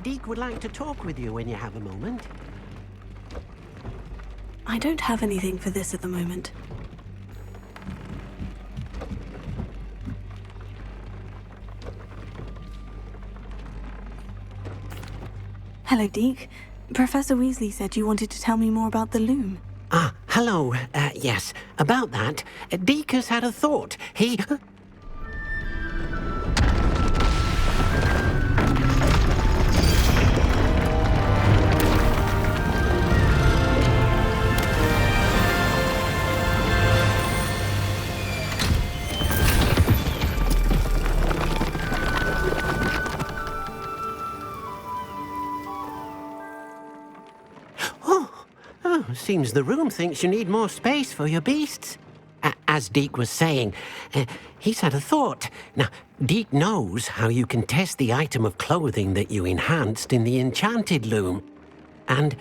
Deek would like to talk with you when you have a moment. I don't have anything for this at the moment. Hello, Deek. Professor Weasley said you wanted to tell me more about the loom. Ah, hello. Yes, about that. Deek has had a thought. He... Seems the room thinks you need more space for your beasts. As Deek was saying, he's had a thought. Now, Deek knows how you can test the item of clothing that you enhanced in the enchanted loom. And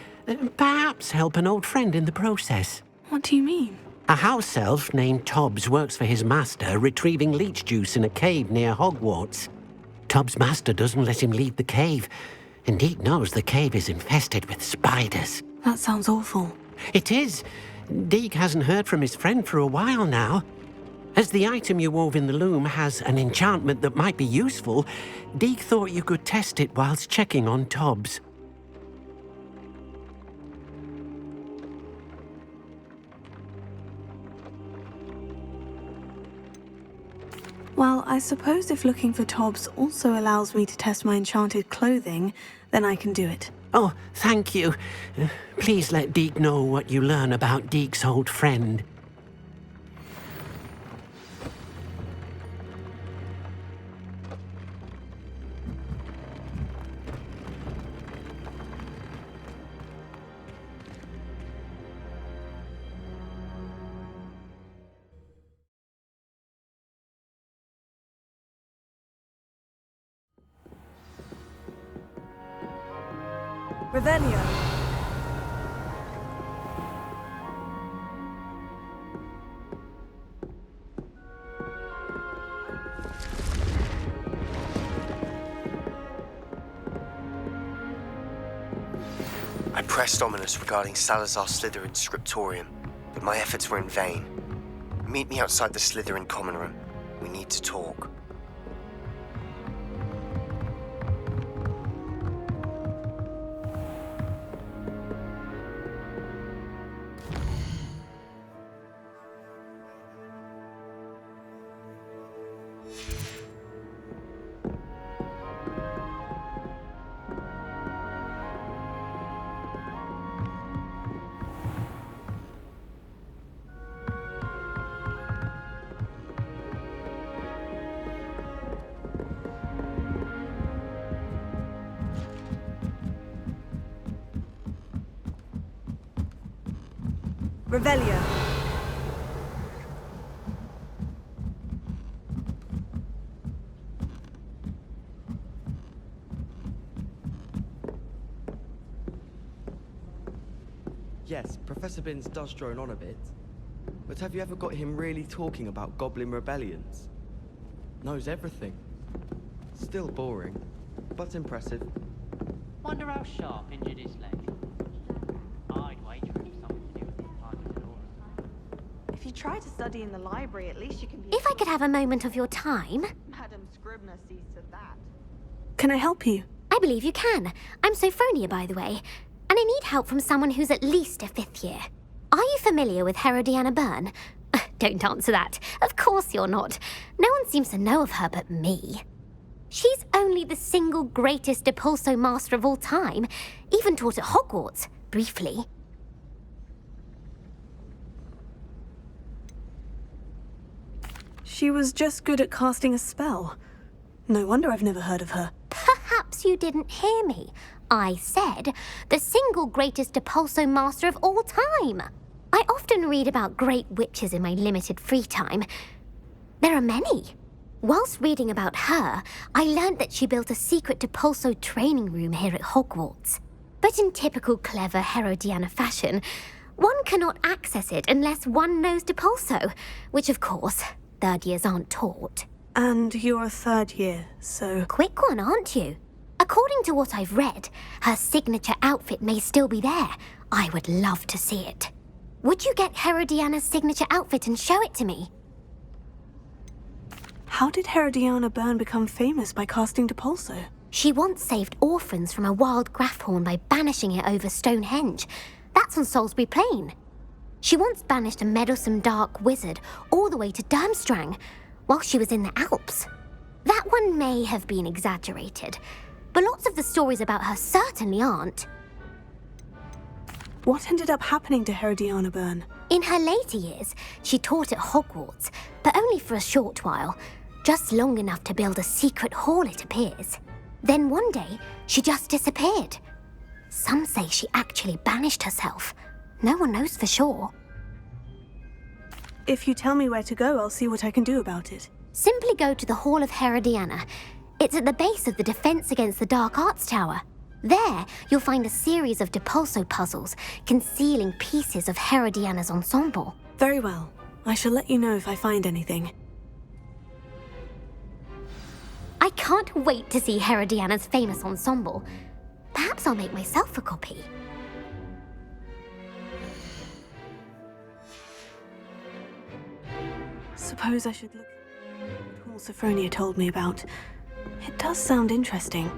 perhaps help an old friend in the process. What do you mean? A house elf named Tobbs works for his master, retrieving leech juice in a cave near Hogwarts. Tobbs' master doesn't let him leave the cave, and Deek knows the cave is infested with spiders. That sounds awful. It is. Deek hasn't heard from his friend for a while now. As the item you wove in the loom has an enchantment that might be useful, Deke thought you could test it whilst checking on Tobbs. Well, I suppose if looking for Tobbs also allows me to test my enchanted clothing, then I can do it. Oh, thank you. Please let Deke know what you learn about Deke's old friend. Revelio. I pressed Ominous regarding Salazar Slytherin's scriptorium, but my efforts were in vain. Meet me outside the Slytherin common room. We need to talk. Revelio. Yes, Professor Binns does drone on a bit. But have you ever got him really talking about goblin rebellions? Knows everything. Still boring, but impressive. Wonder how Sharp injured his leg. I'd wager it's something to do with the imparted law. If you try to study in the library, at least you can be... If I could have a moment of your time. Madam Scribner sees to that. Can I help you? I believe you can. I'm Sophronia, by the way, and I need help from someone who's at least a 5th year. Are you familiar with Herodiana Byrne? Don't answer that. Of course you're not. No one seems to know of her but me. She's only the single greatest Depulso master of all time, even taught at Hogwarts, briefly. She was just good at casting a spell. No wonder I've never heard of her. Perhaps you didn't hear me. I said the single greatest Depulso master of all time. I often read about great witches in my limited free time. There are many. Whilst reading about her, I learned that she built a secret Depulso training room here at Hogwarts. But in typical clever Herodiana fashion, one cannot access it unless one knows Depulso, which of course, 3rd years aren't taught. And you're a 3rd year, so... Quick one, aren't you? According to what I've read, her signature outfit may still be there. I would love to see it. Would you get Herodiana's signature outfit and show it to me? How did Herodiana Byrne become famous by casting Depulso? She once saved orphans from a wild Graphorn by banishing it over Stonehenge. That's on Salisbury Plain. She once banished a meddlesome dark wizard all the way to Durmstrang while she was in the Alps. That one may have been exaggerated, but lots of the stories about her certainly aren't. What ended up happening to Herodiana Byrne? In her later years, she taught at Hogwarts, but only for a short while, just long enough to build a secret hall, it appears. Then one day, she just disappeared. Some say she actually banished herself. No one knows for sure. If you tell me where to go, I'll see what I can do about it. Simply go to the Hall of Herodiana. It's at the base of the Defense Against the Dark Arts Tower. There, you'll find a series of Depulso puzzles concealing pieces of Herodiana's ensemble. Very well. I shall let you know if I find anything. I can't wait to see Herodiana's famous ensemble. Perhaps I'll make myself a copy. suppose I should look at what Sophronia told me about. It does sound interesting.